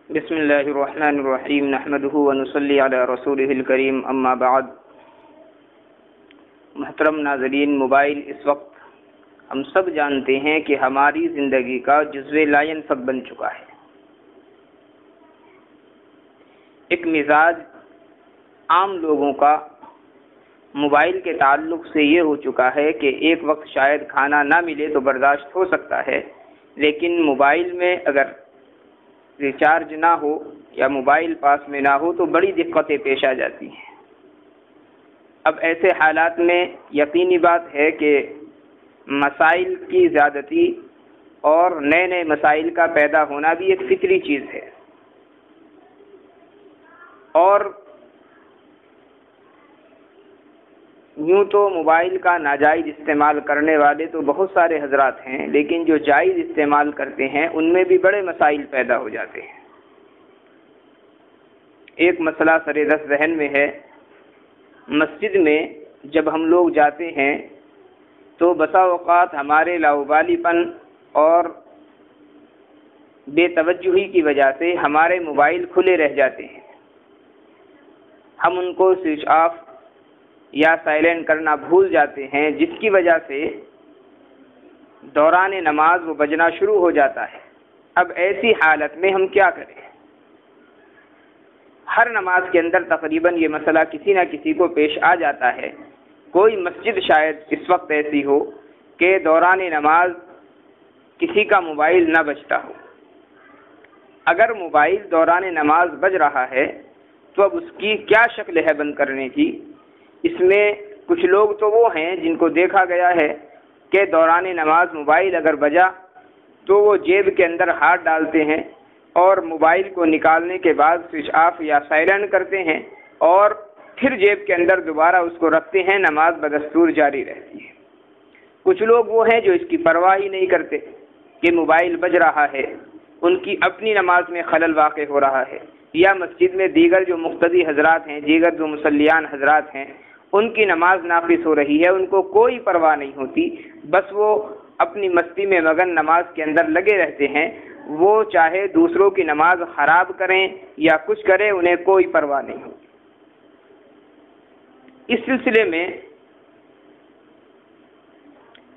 بسم اللہ الرحمن الرحیم نحمدہ ونصلی علی رسولہ الکریم اما بعد۔ محترم ناظرین، موبائل اس وقت ہم سب جانتے ہیں کہ ہماری زندگی کا جزو لا ینفک بن چکا ہے۔ ایک مزاج عام لوگوں کا موبائل کے تعلق سے یہ ہو چکا ہے کہ ایک وقت شاید کھانا نہ ملے تو برداشت ہو سکتا ہے، لیکن موبائل میں اگر ریچارج نہ ہو یا موبائل پاس میں نہ ہو تو بڑی دقتیں پیش آ جاتی ہیں۔ اب ایسے حالات میں یقینی بات ہے کہ مسائل کی زیادتی اور نئے نئے مسائل کا پیدا ہونا بھی ایک فطری چیز ہے، اور یوں تو موبائل کا ناجائز استعمال کرنے والے تو بہت سارے حضرات ہیں، لیکن جو جائز استعمال کرتے ہیں ان میں بھی بڑے مسائل پیدا ہو جاتے ہیں۔ ایک مسئلہ سر دست ذہن میں ہے، مسجد میں جب ہم لوگ جاتے ہیں تو بسا اوقات ہمارے لاؤبالی پن اور بے توجہی کی وجہ سے ہمارے موبائل کھلے رہ جاتے ہیں، ہم ان کو سوئچ آف یا سائلنٹ کرنا بھول جاتے ہیں، جس کی وجہ سے دوران نماز وہ بجنا شروع ہو جاتا ہے۔ اب ایسی حالت میں ہم کیا کریں؟ ہر نماز کے اندر تقریباً یہ مسئلہ کسی نہ کسی کو پیش آ جاتا ہے۔ کوئی مسجد شاید اس وقت ایسی ہو کہ دوران نماز کسی کا موبائل نہ بجتا ہو۔ اگر موبائل دوران نماز بج رہا ہے تو اب اس کی کیا شکل ہے بند کرنے کی؟ اس میں کچھ لوگ تو وہ ہیں جن کو دیکھا گیا ہے کہ دوران نماز موبائل اگر بجا تو وہ جیب کے اندر ہاتھ ڈالتے ہیں اور موبائل کو نکالنے کے بعد سوئچ آف یا سائلنٹ کرتے ہیں اور پھر جیب کے اندر دوبارہ اس کو رکھتے ہیں، نماز بدستور جاری رہتی ہے۔ کچھ لوگ وہ ہیں جو اس کی پرواہ ہی نہیں کرتے کہ موبائل بج رہا ہے، ان کی اپنی نماز میں خلل واقع ہو رہا ہے، یا مسجد میں دیگر جو مقتدی حضرات ہیں، دیگر جو مصلیان حضرات ہیں، ان کی نماز ناقص ہو رہی ہے، ان کو کوئی پرواہ نہیں ہوتی، بس وہ اپنی مستی میں مگن نماز کے اندر لگے رہتے ہیں۔ وہ چاہے دوسروں کی نماز خراب کریں یا کچھ کریں، انہیں کوئی پرواہ نہیں ہوتی۔ اس سلسلے میں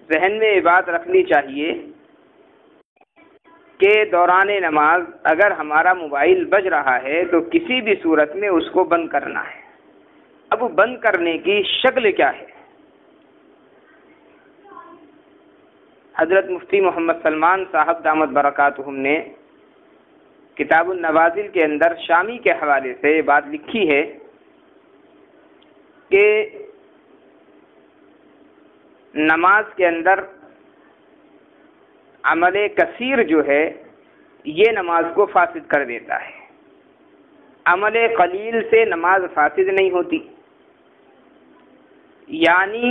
ذہن میں یہ بات رکھنی چاہیے کہ دوران نماز اگر ہمارا موبائل بج رہا ہے تو کسی بھی صورت میں اس کو بند کرنا ہے۔ اب بند کرنے کی شکل کیا ہے؟ حضرت مفتی محمد سلمان صاحب دامت برکاتہم نے کتاب النوازل کے اندر شامی کے حوالے سے یہ بات لکھی ہے کہ نماز کے اندر عمل کثیر جو ہے یہ نماز کو فاسد کر دیتا ہے، عمل قلیل سے نماز فاسد نہیں ہوتی، یعنی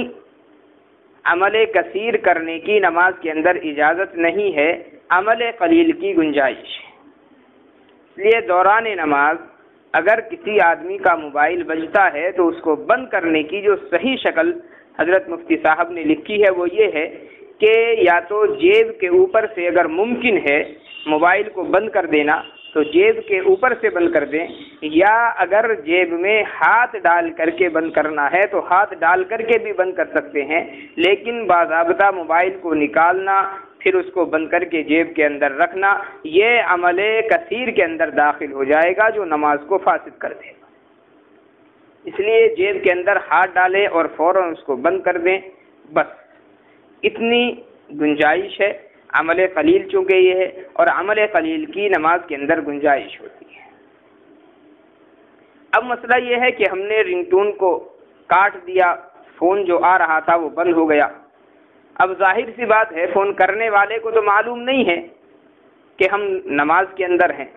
عمل کثیر کرنے کی نماز کے اندر اجازت نہیں ہے، عمل قلیل کی گنجائش ہے۔ اس لیے دوران نماز اگر کسی آدمی کا موبائل بجتا ہے تو اس کو بند کرنے کی جو صحیح شکل حضرت مفتی صاحب نے لکھی ہے وہ یہ ہے کہ یا تو جیب کے اوپر سے اگر ممکن ہے موبائل کو بند کر دینا تو جیب کے اوپر سے بند کر دیں، یا اگر جیب میں ہاتھ ڈال کر کے بند کرنا ہے تو ہاتھ ڈال کر کے بھی بند کر سکتے ہیں، لیکن باضابطہ موبائل کو نکالنا پھر اس کو بند کر کے جیب کے اندر رکھنا یہ عمل کثیر کے اندر داخل ہو جائے گا جو نماز کو فاسد کر دے گا۔ اس لیے جیب کے اندر ہاتھ ڈالیں اور فوراً اس کو بند کر دیں، بس اتنی گنجائش ہے۔ عمل قلیل چونکہ یہ ہے اور عمل قلیل کی نماز کے اندر گنجائش ہوتی ہے۔ اب مسئلہ یہ ہے کہ ہم نے رنگ ٹون کو کاٹ دیا، فون جو آ رہا تھا وہ بند ہو گیا۔ اب ظاہر سی بات ہے فون کرنے والے کو تو معلوم نہیں ہے کہ ہم نماز کے اندر ہیں،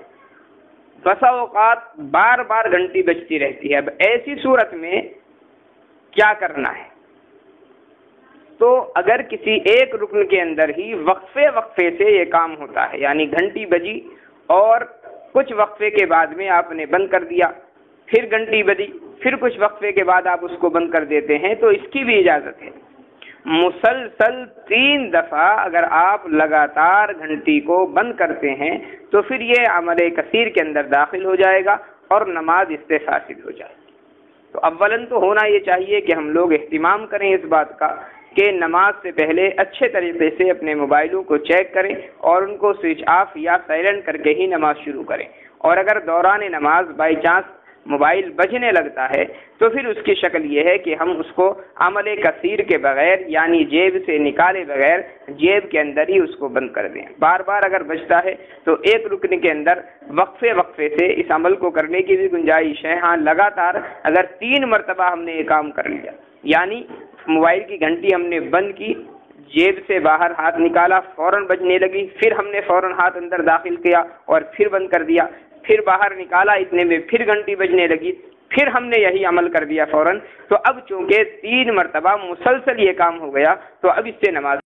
بسا اوقات بار بار گھنٹی بجتی رہتی ہے۔ اب ایسی صورت میں کیا کرنا ہے؟ تو اگر کسی ایک رکن کے اندر ہی وقفے سے یہ کام ہوتا ہے، یعنی گھنٹی بجی اور کچھ وقفے کے بعد میں آپ نے بند کر دیا، پھر گھنٹی بجی، پھر کچھ وقفے کے بعد آپ اس کو بند کر دیتے ہیں، تو اس کی بھی اجازت ہے۔ مسلسل 3 دفعہ اگر آپ لگاتار گھنٹی کو بند کرتے ہیں تو پھر یہ عمل کثیر کے اندر داخل ہو جائے گا اور نماز اس سے فاسد ہو جائے گی۔ تو اولاً تو ہونا یہ چاہیے کہ ہم لوگ اہتمام کریں اس بات کا کہ نماز سے پہلے اچھے طریقے سے اپنے موبائلوں کو چیک کریں اور ان کو سوئچ آف یا سائلنٹ کر کے ہی نماز شروع کریں، اور اگر دوران نماز بائی چانس موبائل بجنے لگتا ہے تو پھر اس کی شکل یہ ہے کہ ہم اس کو عمل کثیر کے بغیر یعنی جیب سے نکالے بغیر جیب کے اندر ہی اس کو بند کر دیں۔ بار بار اگر بجتا ہے تو ایک رکن کے اندر وقفے سے اس عمل کو کرنے کی بھی گنجائش ہے۔ ہاں لگاتار اگر 3 مرتبہ ہم نے یہ کام کر لیا، یعنی موبائل کی گھنٹی ہم نے بند کی، جیب سے باہر ہاتھ نکالا، فوراً بجنے لگی، پھر ہم نے فوراً ہاتھ اندر داخل کیا اور پھر بند کر دیا، پھر باہر نکالا، اتنے میں پھر گھنٹی بجنے لگی، پھر ہم نے یہی عمل کر دیا فوراً، تو اب چونکہ 3 مرتبہ مسلسل یہ کام ہو گیا تو اب اس سے نماز